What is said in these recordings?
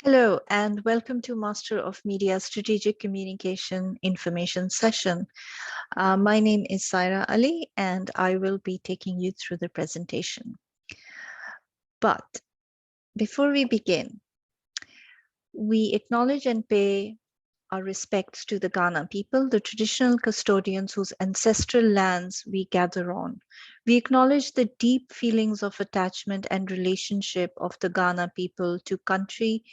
Hello, and welcome to Master of Media Strategic Communication Information session. My name is Saira Ali, and I will be taking you through the presentation. But before we begin, we acknowledge and pay our respects to the Ghana people, the traditional custodians whose ancestral lands we gather on. We acknowledge the deep feelings of attachment and relationship of the Ghana people to country,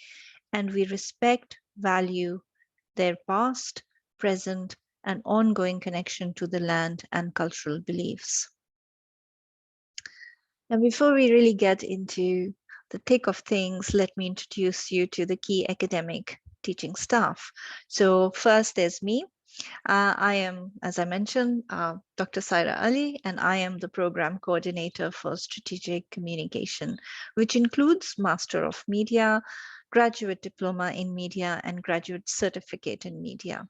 and we respect, value their past, present, and ongoing connection to the land and cultural beliefs. Now, before we really get into the thick of things, let me introduce you to the key academic teaching staff. So first there's me. I am, as I mentioned, Dr. Saira Ali, and I am the program coordinator for strategic communication, which includes Master of Media, graduate diploma in media, and graduate certificate in media.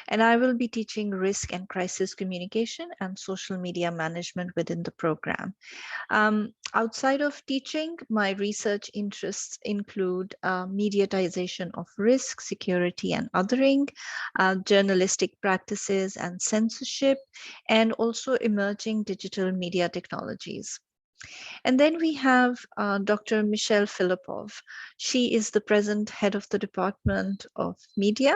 And I will be teaching risk and crisis communication and social media management within the program. Outside of teaching, my research interests include mediatization of risk, security, and othering, journalistic practices and censorship, and also emerging digital media technologies. And then we have Dr. Michelle Filipov. She is the present head of the Department of Media,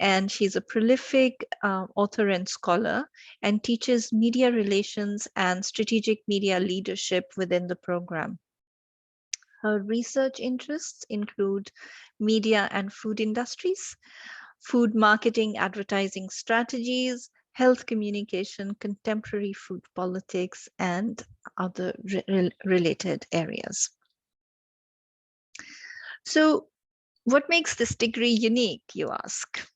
and she's a prolific author and scholar and teaches media relations and strategic media leadership within the program. Her research interests include media and food industries, food marketing, advertising strategies, health communication, contemporary food politics, and other related areas. So, what makes this degree unique, you ask?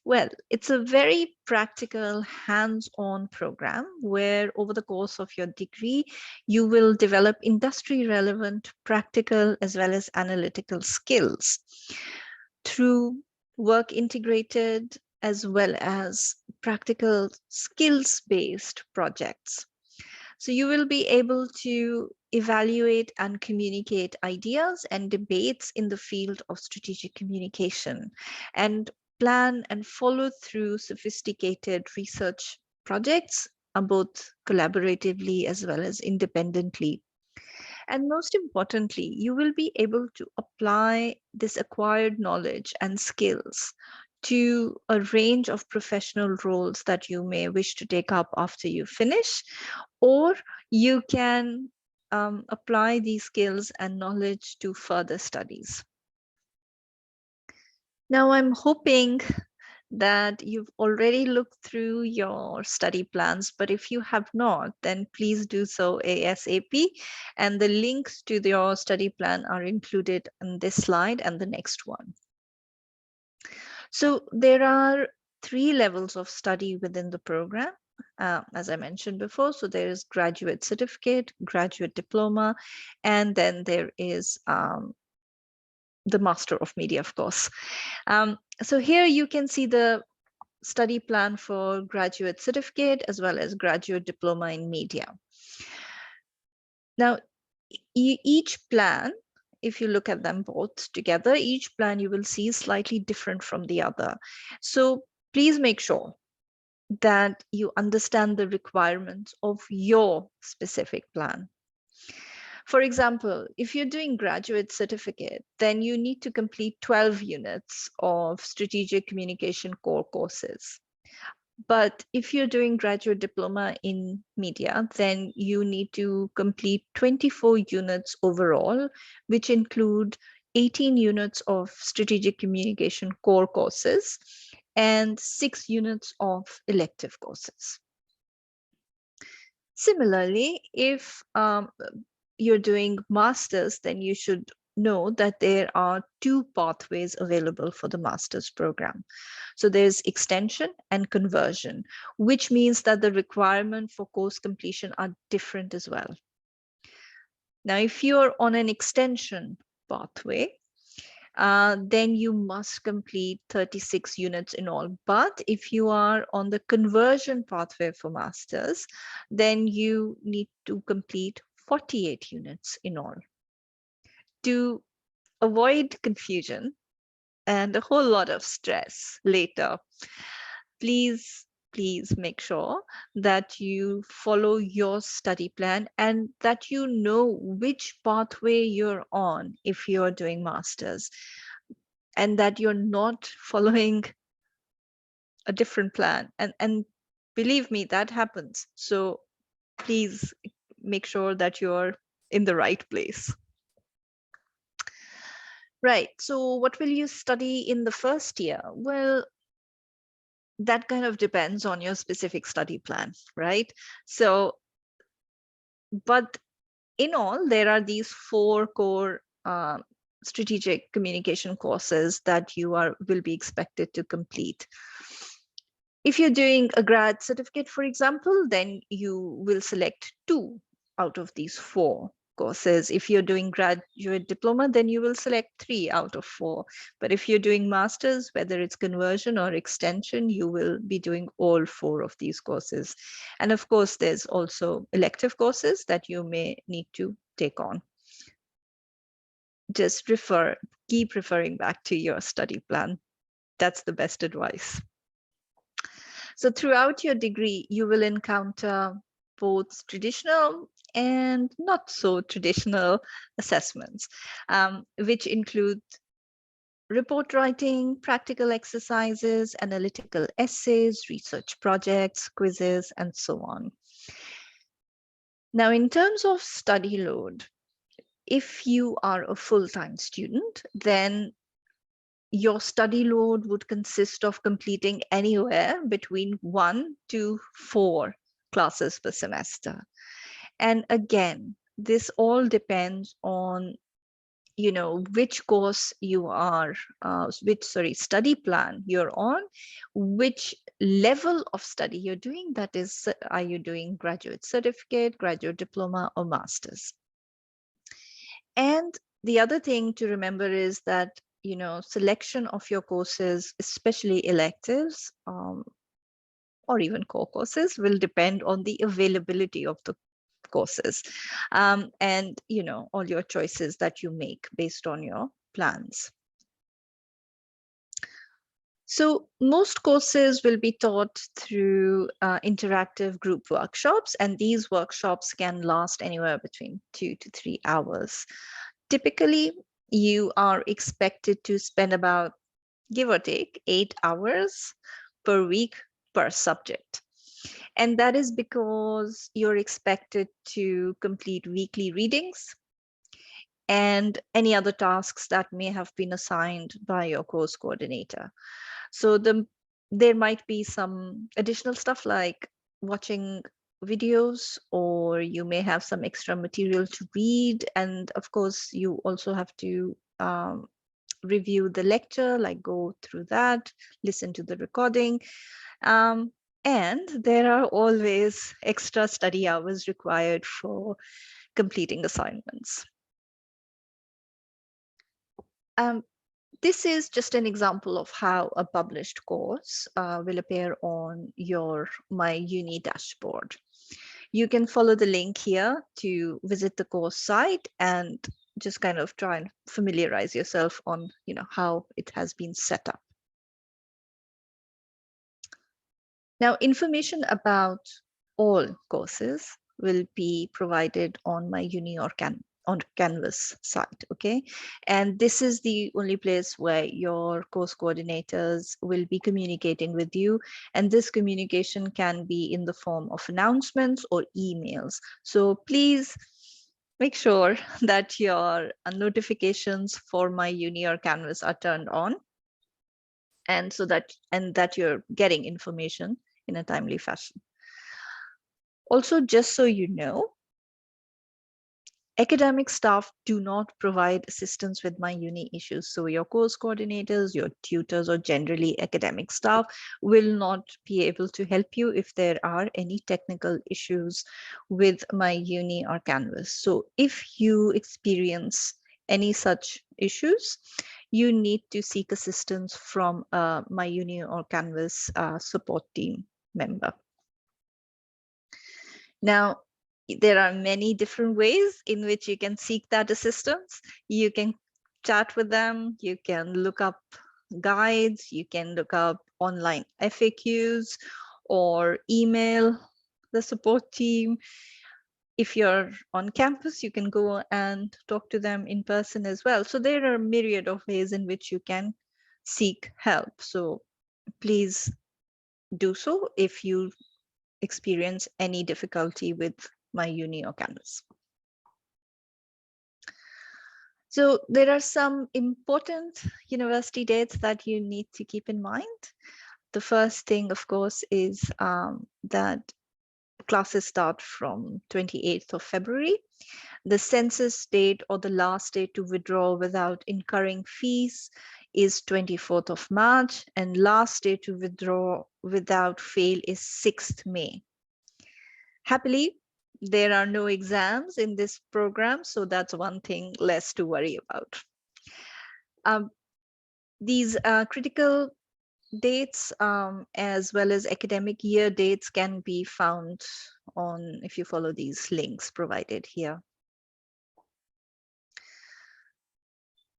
Well, it's a very practical, hands-on program where over the course of your degree, you will develop industry-relevant, practical, as well as analytical skills through work integrated as well as practical skills-based projects. So you will be able to evaluate and communicate ideas and debates in the field of strategic communication and plan and follow through sophisticated research projects, both collaboratively as well as independently. And most importantly, you will be able to apply this acquired knowledge and skills to a range of professional roles that you may wish to take up after you finish, or you can apply these skills and knowledge to further studies. Now, I'm hoping that you've already looked through your study plans, but if you have not, then please do so ASAP. And the links to your study plan are included in this slide and the next one. So there are 3 levels of study within the program. As I mentioned before, so there is graduate certificate, graduate diploma, and then there is the Master of Media, of course. So here you can see the study plan for graduate certificate as well as graduate diploma in media. Now, each plan, if you look at them both together, each plan you will see is slightly different from the other. So please make sure that you understand the requirements of your specific plan. For example, if you're doing graduate certificate, then you need to complete 12 units of strategic communication core courses. But if you're doing graduate diploma in media, then you need to complete 24 units overall, which include 18 units of strategic communication core courses and 6 units of elective courses. Similarly, if you're doing masters, then you should know that there are 2 pathways available for the master's program. So there's extension and conversion, which means that the requirement for course completion are different as well. Now, if you're on an extension pathway, then you must complete 36 units in all. But if you are on the conversion pathway for masters, then you need to complete 48 units in all. To avoid confusion and a whole lot of stress later, please make sure that you follow your study plan and that you know which pathway you're on if you're doing masters, and that you're not following a different plan. And believe me, that happens. So please make sure that you're in the right place. Right. So what will you study in the first year? Well, that kind of depends on your specific study plan, right? So, but in all, there are these 4 core strategic communication courses that you will be expected to complete. If you're doing a grad certificate, for example, then you will select 2 out of these 4 courses. If you're doing graduate diploma, then you will select 3 out of 4. But if you're doing masters, whether it's conversion or extension, you will be doing all 4 of these courses. And of course, there's also elective courses that you may need to take on. Just keep referring back to your study plan. That's the best advice. So throughout your degree, you will encounter both traditional and not so traditional assessments, which include report writing, practical exercises, analytical essays, research projects, quizzes, and so on. Now, in terms of study load, if you are a full-time student, then your study load would consist of completing anywhere between 1 to 4 classes per semester. And again, this all depends on, which course you are, study plan you're on, which level of study you're doing. That is, are you doing graduate certificate, graduate diploma, or master's? And the other thing to remember is that selection of your courses, especially electives or even core courses, will depend on the availability of the courses and all your choices that you make based on your plans. So most courses will be taught through interactive group workshops, and these workshops can last anywhere between 2 to 3 hours. Typically, you are expected to spend about, give or take, 8 hours per week per subject. And that is because you're expected to complete weekly readings and any other tasks that may have been assigned by your course coordinator. So there might be some additional stuff like watching videos, or you may have some extra material to read. And of course, you also have to review the lecture, like go through that, listen to the recording. And there are always extra study hours required for completing assignments. This is just an example of how a published course will appear on your My Uni dashboard. You can follow the link here to visit the course site and just kind of try and familiarize yourself on, how it has been set up. Now, information about all courses will be provided on My Uni or on Canvas site, okay? And this is the only place where your course coordinators will be communicating with you. And this communication can be in the form of announcements or emails. So please make sure that your notifications for My Uni or Canvas are turned on, and that you're getting information in a timely fashion. Also, just so you know, academic staff do not provide assistance with My Uni issues. So your course coordinators, your tutors, or generally academic staff will not be able to help you if there are any technical issues with My Uni or Canvas. So if you experience any such issues, you need to seek assistance from a My Uni or Canvas support team member. Now, there are many different ways in which you can seek that assistance. You can chat with them, you can look up guides, you can look up online FAQs or email the support team. If you're on campus, you can go and talk to them in person as well. So there are a myriad of ways in which you can seek help. So please do so if you experience any difficulty with MyUni or Canvas. So there are some important university dates that you need to keep in mind. The first thing, of course, is that classes start from 28th of February. The census date or the last day to withdraw without incurring fees is 24th of March, and last day to withdraw without fail is 6th May. Happily, there are no exams in this program, so that's one thing less to worry about. These critical dates as well as academic year dates can be found on, if you follow these links provided here.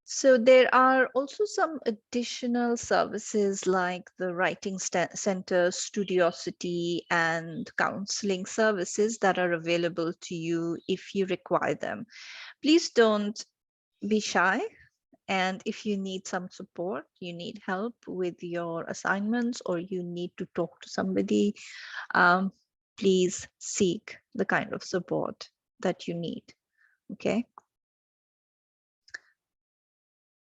So there are also some additional services like the Writing Center, Studiosity, and counseling services that are available to you if you require them. Please don't be shy. And if you need some support, you need help with your assignments, or you need to talk to somebody, please seek the kind of support that you need, okay?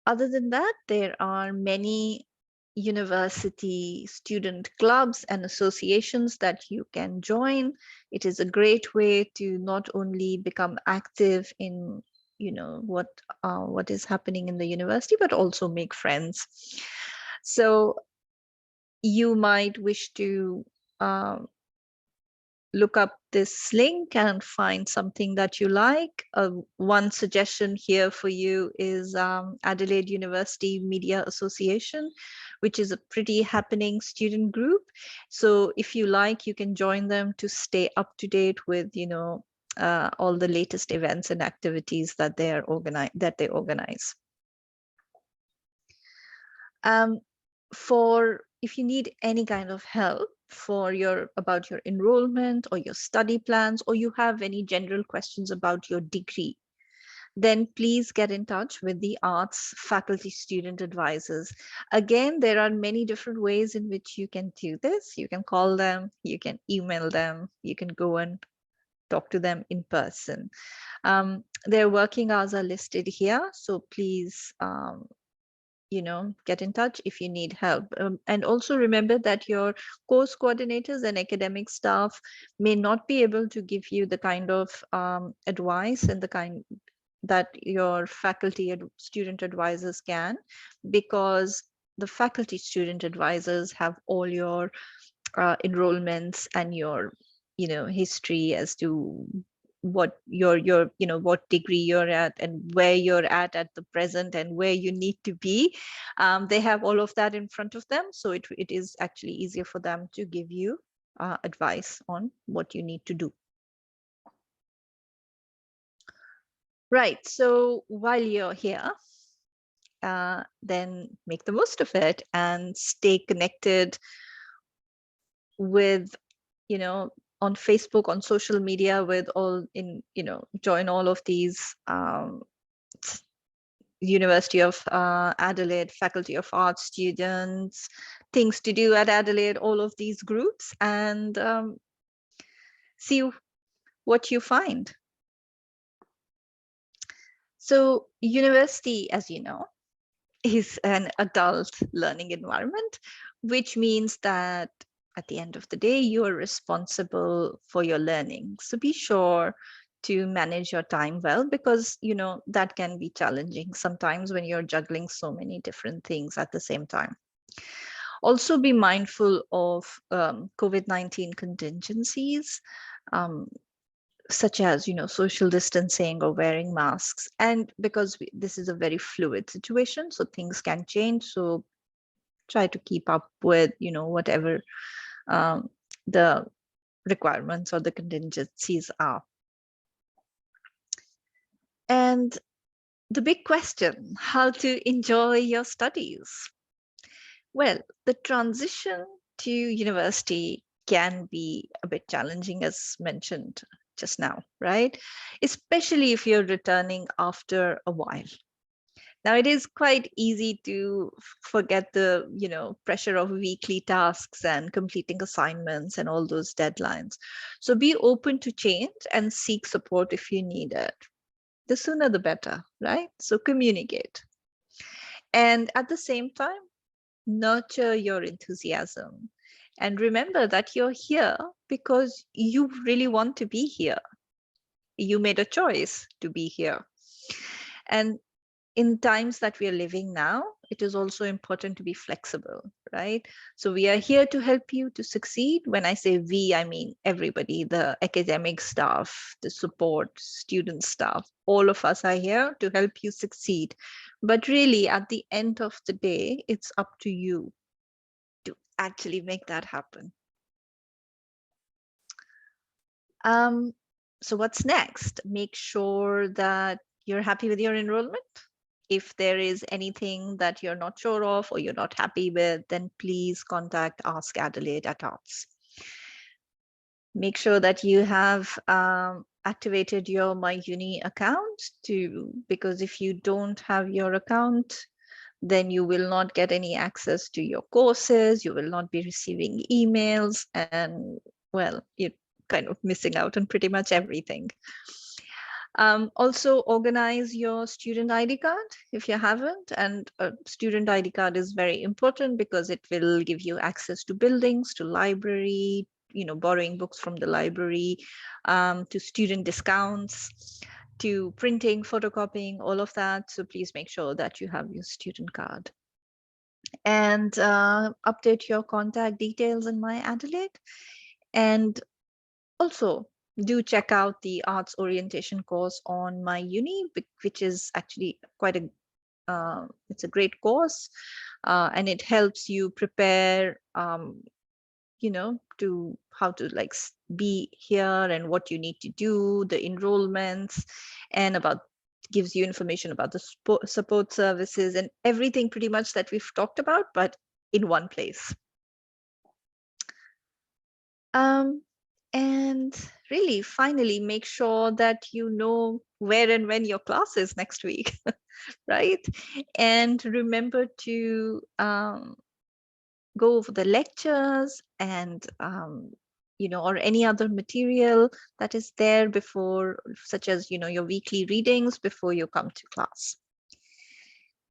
Other than that, there are many university student clubs and associations that you can join. It is a great way to not only become active in what is happening in the university, but also make friends. So you might wish to look up this link and find something that you like. One suggestion here for you is Adelaide University Media Association, which is a pretty happening student group. So if you like, you can join them to stay up to date with all the latest events and activities that they organize. If you need any kind of help about your enrollment or your study plans, or you have any general questions about your degree, then please get in touch with the arts faculty student advisors. Again, there are many different ways in which you can do this. You can call them, you can email them, you can go and talk to them in person. Their working hours are listed here, so please get in touch if you need help. And also remember that your course coordinators and academic staff may not be able to give you the kind of advice and the kind that your faculty and student advisors can, because the faculty student advisors have all your enrollments and your history as to what what degree you're at and where you're at the present and where you need to be. They have all of that in front of them, so it is actually easier for them to give you advice on what you need to do. Right, so while you're here, then make the most of it and stay connected with on Facebook, on social media, with join all of these University of Adelaide Faculty of Arts students, things to do at Adelaide, all of these groups, and see what you find. So university, as you know, is an adult learning environment, which means that at the end of the day, you are responsible for your learning. So be sure to manage your time well, because that can be challenging sometimes when you're juggling so many different things at the same time. Also be mindful of COVID-19 contingencies, such as social distancing or wearing masks, and because this is a very fluid situation, so things can change, so try to keep up with whatever the requirements or the contingencies are. And the big question, how to enjoy your studies? Well, the transition to university can be a bit challenging, as mentioned just now, right? Especially if you're returning after a while. Now, it is quite easy to forget the, pressure of weekly tasks and completing assignments and all those deadlines. So be open to change and seek support if you need it. The sooner the better, right? So communicate. And at the same time, nurture your enthusiasm. And remember that you're here because you really want to be here. You made a choice to be here. And in times that we are living now, it is also important to be flexible, right? So we are here to help you to succeed. When I say we, I mean everybody, the academic staff, the support, student staff, all of us are here to help you succeed. But really, at the end of the day, it's up to you to actually make that happen. So what's next? Make sure that you're happy with your enrollment. If there is anything that you're not sure of or you're not happy with, then please contact Ask Adelaide at ARTS. Make sure that you have activated your MyUni account because if you don't have your account, then you will not get any access to your courses, you will not be receiving emails, and well, you're kind of missing out on pretty much everything. Also organize your student ID card if you haven't, and a student ID card is very important because it will give you access to buildings, to library, borrowing books from the library, to student discounts, to printing, photocopying, all of that. So please make sure that you have your student card. And update your contact details in MyAdelaide. And also do check out the arts orientation course on MyUni, which is actually quite it's a great course, and it helps you prepare to how to be here and what you need to do, the enrollments, and gives you information about the support services and everything pretty much that we've talked about, but in one place. And really, finally, make sure that you know where and when your class is next week, right? And remember to go over the lectures and or any other material that is there before, such as your weekly readings before you come to class.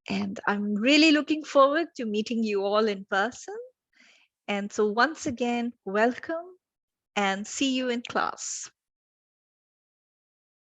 And I'm really looking forward to meeting you all in person. And so once again, welcome and see you in class.